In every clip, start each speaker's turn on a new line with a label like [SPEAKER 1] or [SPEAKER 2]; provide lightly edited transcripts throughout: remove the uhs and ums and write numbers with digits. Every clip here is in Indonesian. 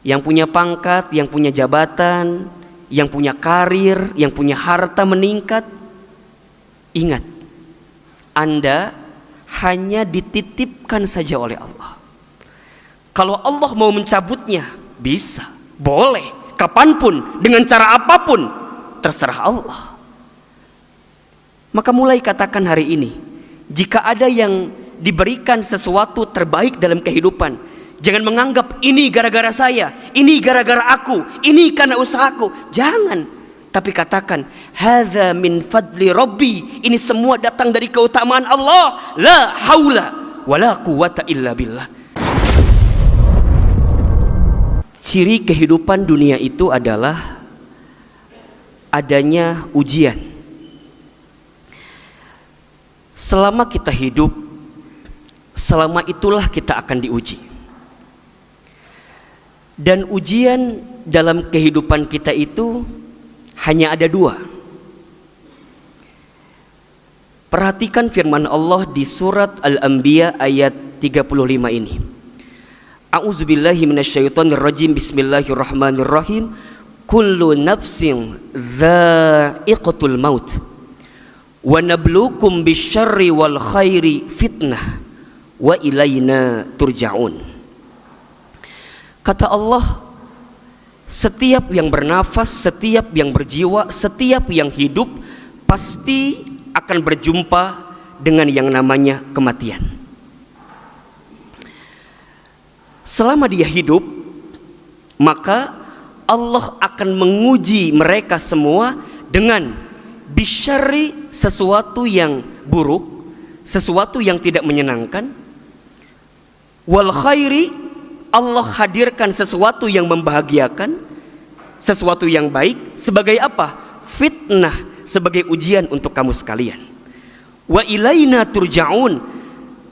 [SPEAKER 1] Yang punya pangkat, yang punya jabatan, yang punya karir, yang punya harta meningkat. Ingat, Anda hanya dititipkan saja oleh Allah. Kalau Allah mau mencabutnya, bisa, boleh, kapanpun, dengan cara apapun, terserah Allah. Maka mulai katakan hari ini, jika ada yang diberikan sesuatu terbaik dalam kehidupan, jangan menganggap ini gara-gara saya, ini gara-gara aku, ini karena usahaku. Jangan. Tapi katakan, hadza min fadli rabbi. Ini semua datang dari keutamaan Allah. La haula wala quwata illa billah. Ciri kehidupan dunia itu adalah adanya ujian. Selama kita hidup, selama itulah kita akan diuji. Dan ujian dalam kehidupan kita itu hanya ada dua. Perhatikan firman Allah di surat Al-Anbiya ayat 35 ini. A'udzubillahi minasyaitonirrajim. Bismillahirrahmanirrahim. Kullu nafsin dha'iqatul maut. Wa nabluukum bisyarri wal khairi fitnah. Wa ilaina turja'un. Kata Allah, setiap yang bernafas, setiap yang berjiwa, setiap yang hidup pasti akan berjumpa dengan yang namanya kematian. Selama dia hidup, maka Allah akan menguji mereka semua dengan bisyarri, sesuatu yang buruk, sesuatu yang tidak menyenangkan, wal khairi, Allah hadirkan sesuatu yang membahagiakan, sesuatu yang baik. Sebagai apa? Fitnah, sebagai ujian untuk kamu sekalian. Wa ilaina turja'un.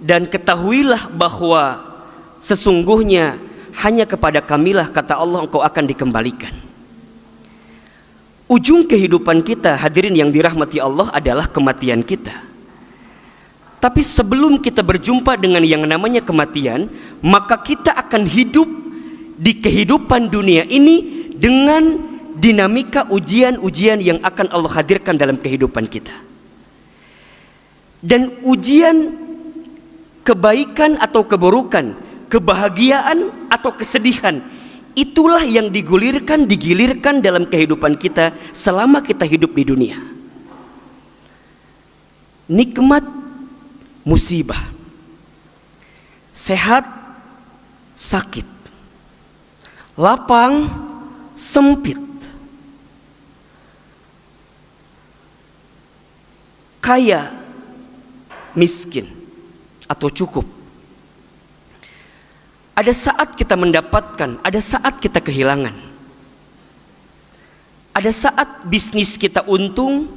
[SPEAKER 1] Dan ketahuilah bahwa sesungguhnya hanya kepada kamilah, kata Allah, engkau akan dikembalikan. Ujung kehidupan kita, hadirin yang dirahmati Allah, adalah kematian kita. Tapi sebelum kita berjumpa dengan yang namanya kematian, maka kita akan hidup di kehidupan dunia ini dengan dinamika ujian-ujian yang akan Allah hadirkan dalam kehidupan kita. Dan ujian kebaikan atau keburukan, kebahagiaan atau kesedihan, itulah yang digilirkan dalam kehidupan kita selama kita hidup di dunia. Nikmat, musibah, sehat, sakit, lapang, sempit, kaya, miskin, atau cukup. Ada saat kita mendapatkan, ada saat kita kehilangan. Ada saat bisnis kita untung,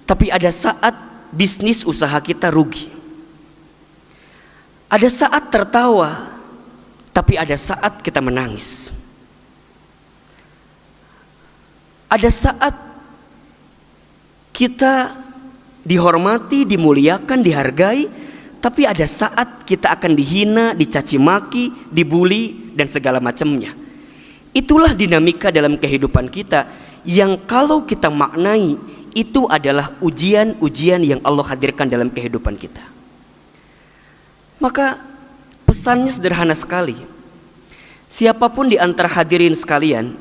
[SPEAKER 1] tapi ada saat bisnis usaha kita rugi. Ada saat tertawa, tapi ada saat kita menangis. Ada saat kita dihormati, dimuliakan, dihargai, tapi ada saat kita akan dihina, dicaci maki, dibully, dan segala macamnya. Itulah dinamika dalam kehidupan kita yang kalau kita maknai, itu adalah ujian-ujian yang Allah hadirkan dalam kehidupan kita. Maka pesannya sederhana sekali. Siapapun di antara hadirin sekalian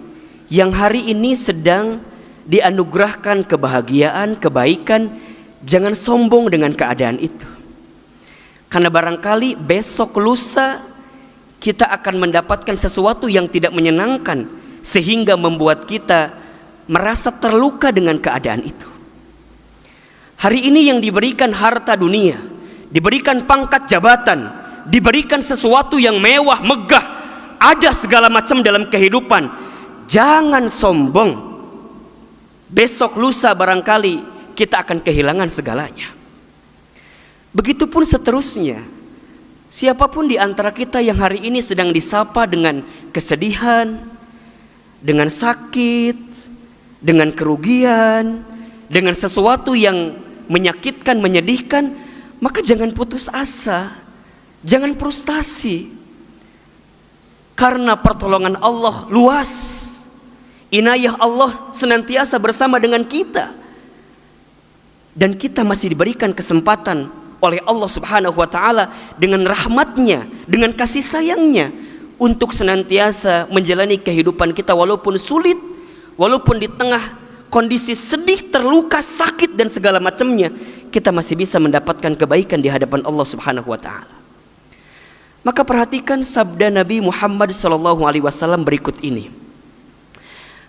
[SPEAKER 1] yang hari ini sedang dianugerahkan kebahagiaan, kebaikan, jangan sombong dengan keadaan itu. Karena barangkali besok lusa kita akan mendapatkan sesuatu yang tidak menyenangkan, sehingga membuat kita merasa terluka dengan keadaan itu. Hari ini yang diberikan harta dunia, diberikan pangkat jabatan, diberikan sesuatu yang mewah, megah, ada segala macam dalam kehidupan. Jangan sombong. Besok lusa barangkali kita akan kehilangan segalanya. Begitupun seterusnya. Siapapun di antara kita yang hari ini sedang disapa dengan kesedihan, dengan sakit, dengan kerugian, dengan sesuatu yang menyakitkan, menyedihkan, maka jangan putus asa, jangan frustasi. Karena pertolongan Allah luas, inayah Allah senantiasa bersama dengan kita, dan kita masih diberikan kesempatan oleh Allah Subhanahu wa Ta'ala dengan rahmatnya, dengan kasih sayangnya, untuk senantiasa menjalani kehidupan kita walaupun sulit, walaupun di tengah kondisi sedih, terluka, sakit dan segala macamnya, kita masih bisa mendapatkan kebaikan di hadapan Allah Subhanahu wa Ta'ala. Maka perhatikan sabda Nabi Muhammad SAW berikut ini.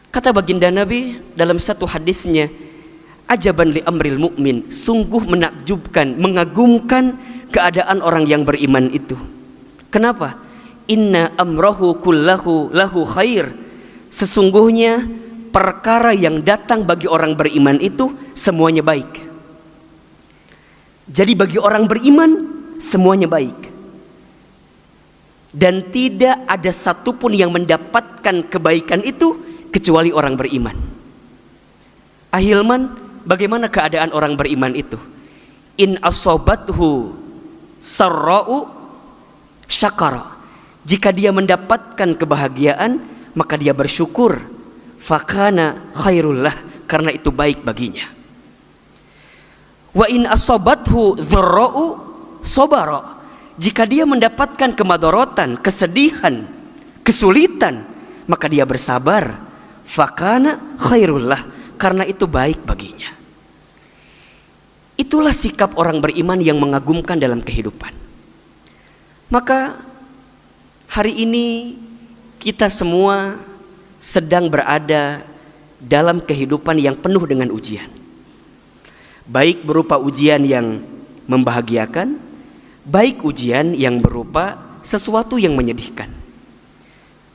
[SPEAKER 1] Kata baginda Nabi dalam satu hadisnya, ajaban li amril mu'min, sungguh menakjubkan, mengagumkan keadaan orang yang beriman itu. Kenapa? Inna amrahu kullahu lahu khair. Sesungguhnya perkara yang datang bagi orang beriman itu semuanya baik. Jadi bagi orang beriman semuanya baik, dan tidak ada satupun yang mendapatkan kebaikan itu kecuali orang beriman. Ahilman, bagaimana keadaan orang beriman itu? In asobathu sarra'u syakara. Jika dia mendapatkan kebahagiaan, maka dia bersyukur. Fakana khairullah, karena itu baik baginya. Wa in asobathu dzarra'u sabara. Jika dia mendapatkan kemadorotan, kesedihan, kesulitan, maka dia bersabar. Fakana khairullah, karena itu baik baginya. Itulah sikap orang beriman yang mengagumkan dalam kehidupan. Maka hari ini kita semua sedang berada dalam kehidupan yang penuh dengan ujian. Baik berupa ujian yang membahagiakan, baik ujian yang berupa sesuatu yang menyedihkan.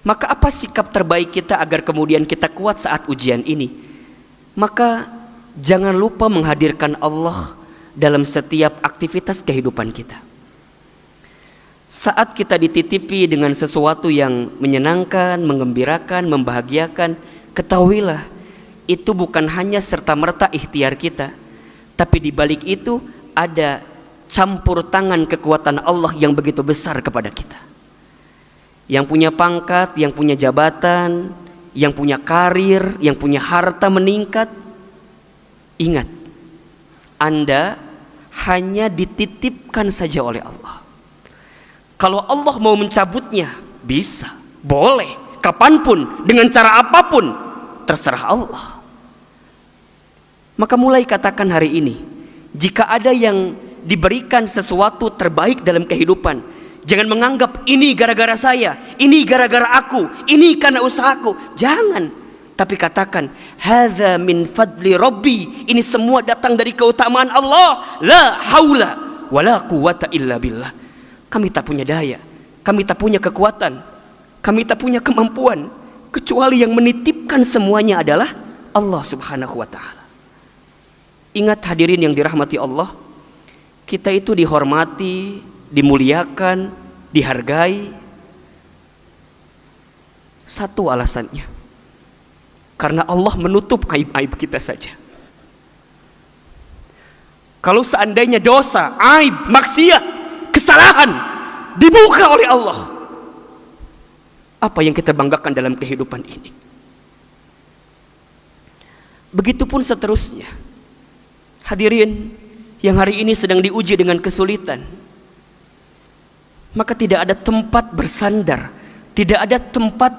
[SPEAKER 1] Maka apa sikap terbaik kita agar kemudian kita kuat saat ujian ini? Maka jangan lupa menghadirkan Allah dalam setiap aktivitas kehidupan kita. Saat kita dititipi dengan sesuatu yang menyenangkan, mengembirakan, membahagiakan, ketahuilah itu bukan hanya serta-merta ikhtiar kita, tapi di balik itu ada campur tangan kekuatan Allah yang begitu besar kepada kita. Yang punya pangkat, yang punya jabatan, yang punya karir, yang punya harta meningkat, ingat, Anda hanya dititipkan saja oleh Allah. Kalau Allah mau mencabutnya, bisa, boleh, kapanpun, dengan cara apapun, terserah Allah. Maka mulai katakan hari ini, jika ada yang diberikan sesuatu terbaik dalam kehidupan, jangan menganggap ini gara-gara saya, ini gara-gara aku, ini karena usahaku. Jangan, tapi katakan hadza min fadli rabbi, ini semua datang dari keutamaan Allah. La haula wala quwata illa billah. Kami tak punya daya, kami tak punya kekuatan, kami tak punya kemampuan, kecuali yang menitipkan semuanya adalah Allah Subhanahu wa Ta'ala. Ingat hadirin yang dirahmati Allah, kita itu dihormati, dimuliakan, dihargai. Satu alasannya, karena Allah menutup aib-aib kita saja. Kalau seandainya dosa, aib, maksiat, kesalahan dibuka oleh Allah, apa yang kita banggakan dalam kehidupan ini? Begitupun seterusnya. Hadirin yang hari ini sedang diuji dengan kesulitan, maka tidak ada tempat bersandar, tidak ada tempat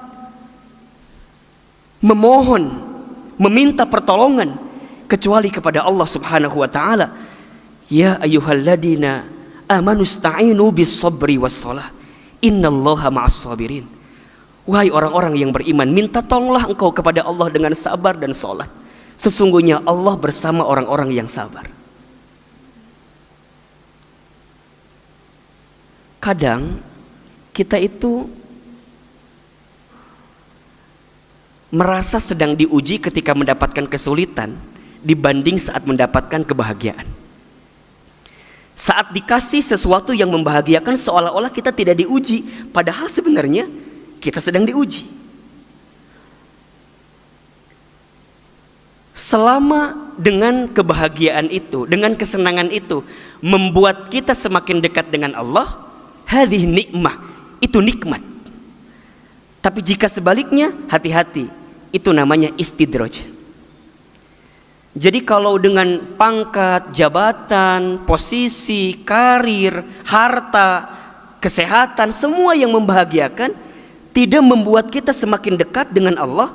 [SPEAKER 1] memohon, meminta pertolongan kecuali kepada Allah Subhanahu wa Ta'ala. Ya ayyuhalladzina amanu sta'inu bis sabri was shalah, innallaha ma'as sabirin. Wahai orang-orang yang beriman, minta tolonglah engkau kepada Allah dengan sabar dan salat. Sesungguhnya Allah bersama orang-orang yang sabar. Kadang kita itu merasa sedang diuji ketika mendapatkan kesulitan dibanding saat mendapatkan kebahagiaan. Saat dikasih sesuatu yang membahagiakan, seolah-olah kita tidak diuji, padahal sebenarnya kita sedang diuji. Selama dengan kebahagiaan itu, dengan kesenangan itu membuat kita semakin dekat dengan Allah, hadhihi nikmah, itu nikmat. Tapi jika sebaliknya, hati-hati, itu namanya istidraj. Jadi kalau dengan pangkat, jabatan, posisi, karir, harta, kesehatan, semua yang membahagiakan tidak membuat kita semakin dekat dengan Allah,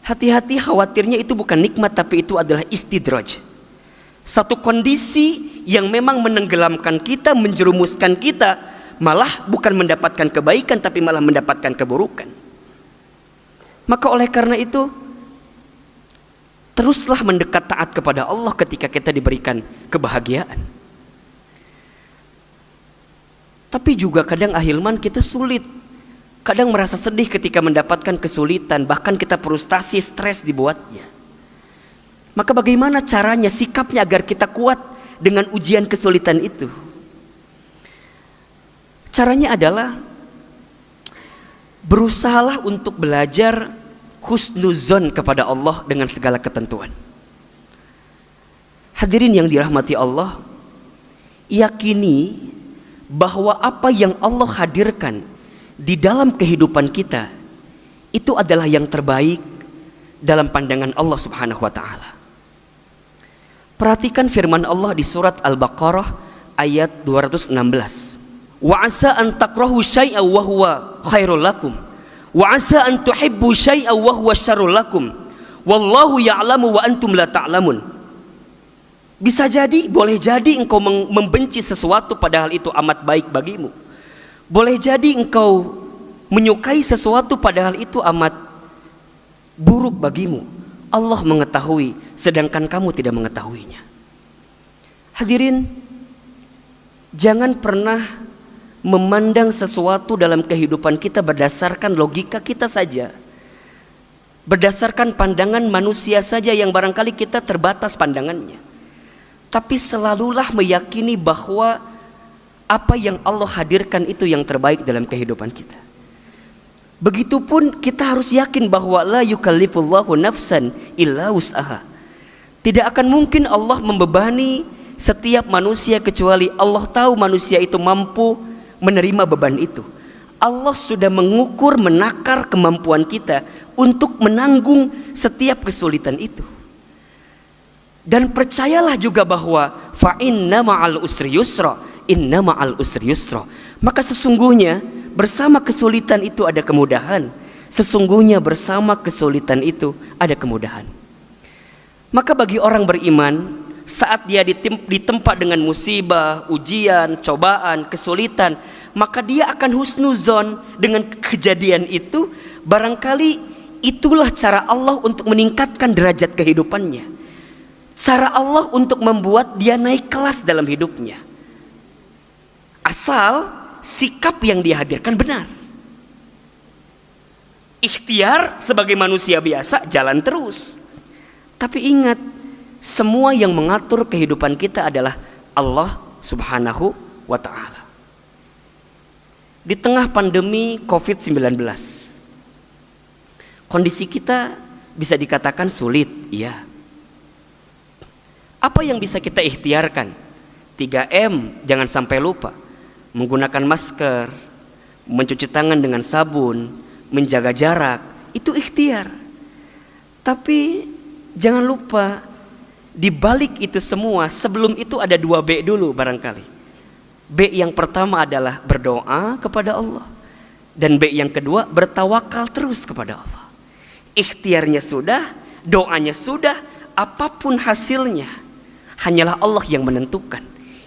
[SPEAKER 1] hati-hati, khawatirnya itu bukan nikmat, tapi itu adalah istidraj. Satu kondisi yang memang menenggelamkan kita, menjerumuskan kita, malah bukan mendapatkan kebaikan, tapi malah mendapatkan keburukan. Maka oleh karena itu, teruslah mendekat taat kepada Allah ketika kita diberikan kebahagiaan. Tapi juga kadang ahilman kita sulit, kadang merasa sedih ketika mendapatkan kesulitan, bahkan kita frustasi, stres dibuatnya. Maka bagaimana caranya, sikapnya agar kita kuat dengan ujian kesulitan itu? Caranya adalah berusahalah untuk belajar husnuzon kepada Allah dengan segala ketentuan. Hadirin yang dirahmati Allah, yakini bahwa apa yang Allah hadirkan di dalam kehidupan kita itu adalah yang terbaik dalam pandangan Allah Subhanahu wa taala. Perhatikan firman Allah di surat Al-Baqarah ayat 216. Wa asa an takrahu syai'an wa huwa khairul lakum wa asa an tuhibbu syai'an wa huwa syarrul lakum wallahu ya'lamu wa antum la ta'lamun. Bisa jadi, boleh jadi engkau membenci sesuatu padahal itu amat baik bagimu. Boleh jadi engkau menyukai sesuatu padahal itu amat buruk bagimu. Allah mengetahui sedangkan kamu tidak mengetahuinya. Hadirin, jangan pernah memandang sesuatu dalam kehidupan kita berdasarkan logika kita saja, berdasarkan pandangan manusia saja yang barangkali kita terbatas pandangannya. Tapi selalulah meyakini bahwa apa yang Allah hadirkan itu yang terbaik dalam kehidupan kita. Begitupun kita harus yakin bahwa la yukallifullahu nafsan illa wus'aha. Tidak akan mungkin Allah membebani setiap manusia kecuali Allah tahu manusia itu mampu menerima beban itu. Allah sudah mengukur, menakar kemampuan kita untuk menanggung setiap kesulitan itu. Dan percayalah juga bahwa fa inna ma'al usri yusra, inna ma'al usri yusra. Maka sesungguhnya bersama kesulitan itu ada kemudahan. Sesungguhnya bersama kesulitan itu ada kemudahan. Maka bagi orang beriman, saat dia ditempa dengan musibah, ujian, cobaan, kesulitan, maka dia akan husnuzon dengan kejadian itu. Barangkali itulah cara Allah untuk meningkatkan derajat kehidupannya, cara Allah untuk membuat dia naik kelas dalam hidupnya, asal sikap yang dihadirkan benar. Ikhtiar sebagai manusia biasa jalan terus. Tapi ingat, semua yang mengatur kehidupan kita adalah Allah Subhanahu wa ta'ala. Di tengah pandemi COVID-19, kondisi kita bisa dikatakan sulit, iya. Apa yang bisa kita ikhtiarkan? 3M, jangan sampai lupa. Menggunakan masker, mencuci tangan dengan sabun, menjaga jarak, itu ikhtiar. Tapi jangan lupa, di balik itu semua, sebelum itu ada 2B dulu barangkali. B yang pertama adalah berdoa kepada Allah, dan B yang kedua bertawakal terus kepada Allah. Ikhtiarnya sudah, doanya sudah, apapun hasilnya hanyalah Allah yang menentukan.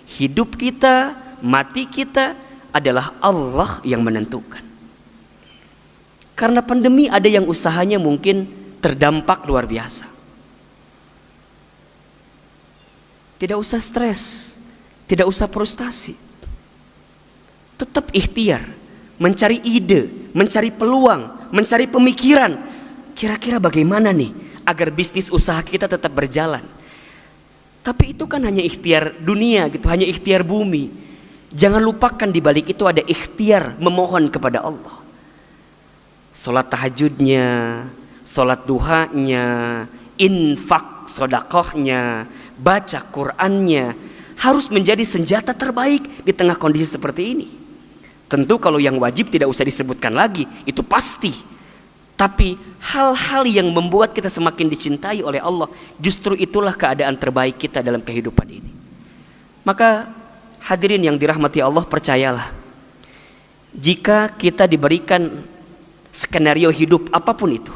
[SPEAKER 1] Hidup kita, mati kita adalah Allah yang menentukan. Karena pandemi ada yang usahanya mungkin terdampak luar biasa. Tidak usah stres, tidak usah frustasi. Tetap ikhtiar, mencari ide, mencari peluang, mencari pemikiran. Kira-kira bagaimana nih agar bisnis usaha kita tetap berjalan. Tapi itu kan hanya ikhtiar dunia gitu, hanya ikhtiar bumi. Jangan lupakan di balik itu ada ikhtiar memohon kepada Allah. Salat tahajudnya, salat duhanya, infak sedekahnya, baca Qur'annya harus menjadi senjata terbaik di tengah kondisi seperti ini. Tentu kalau yang wajib tidak usah disebutkan lagi, itu pasti. Tapi hal-hal yang membuat kita semakin dicintai oleh Allah, justru itulah keadaan terbaik kita dalam kehidupan ini. Maka hadirin yang dirahmati Allah, percayalah, jika kita diberikan skenario hidup apapun itu,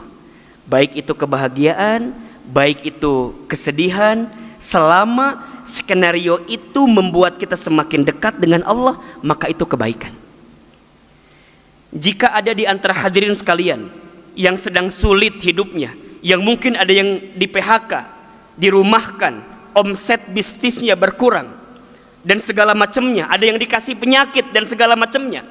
[SPEAKER 1] baik itu kebahagiaan, baik itu kesedihan, selama skenario itu membuat kita semakin dekat dengan Allah, maka itu kebaikan. Jika ada di antara hadirin sekalian yang sedang sulit hidupnya, yang mungkin ada yang di PHK, dirumahkan, omset bisnisnya berkurang, dan segala macamnya, ada yang dikasih penyakit dan segala macamnya,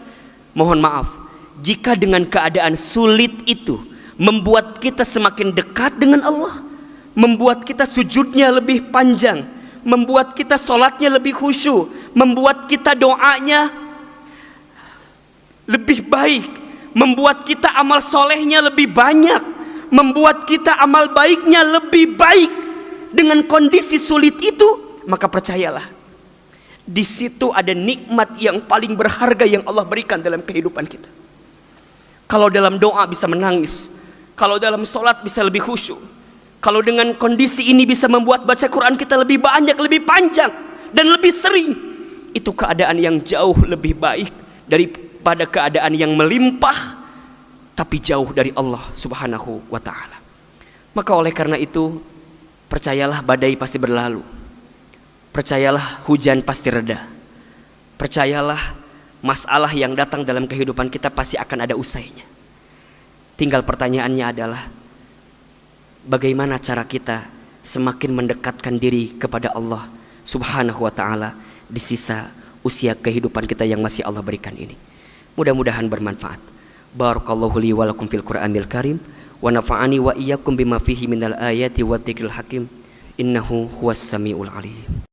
[SPEAKER 1] mohon maaf, jika dengan keadaan sulit itu membuat kita semakin dekat dengan Allah, membuat kita sujudnya lebih panjang, membuat kita sholatnya lebih khusyuk, membuat kita doanya lebih baik, membuat kita amal solehnya lebih banyak, membuat kita amal baiknya lebih baik dengan kondisi sulit itu, maka percayalah, di situ ada nikmat yang paling berharga yang Allah berikan dalam kehidupan kita. Kalau dalam doa bisa menangis, kalau dalam sholat bisa lebih khusyuk, kalau dengan kondisi ini bisa membuat baca Quran kita lebih banyak, lebih panjang, dan lebih sering, itu keadaan yang jauh lebih baik daripada keadaan yang melimpah tapi jauh dari Allah Subhanahu wa ta'ala. Maka oleh karena itu, percayalah badai pasti berlalu, percayalah hujan pasti reda, percayalah masalah yang datang dalam kehidupan kita pasti akan ada usainya. Tinggal pertanyaannya adalah, bagaimana cara kita semakin mendekatkan diri kepada Allah Subhanahu wa ta'ala di sisa usia kehidupan kita yang masih Allah berikan ini. Mudah-mudahan bermanfaat. Barakallahu li wa lakum fil Qur'anil Karim, wa nafa'ani wa iyyakum bima fihi minal ayati wa dzikril hakim. Innahu huwas samiul alim.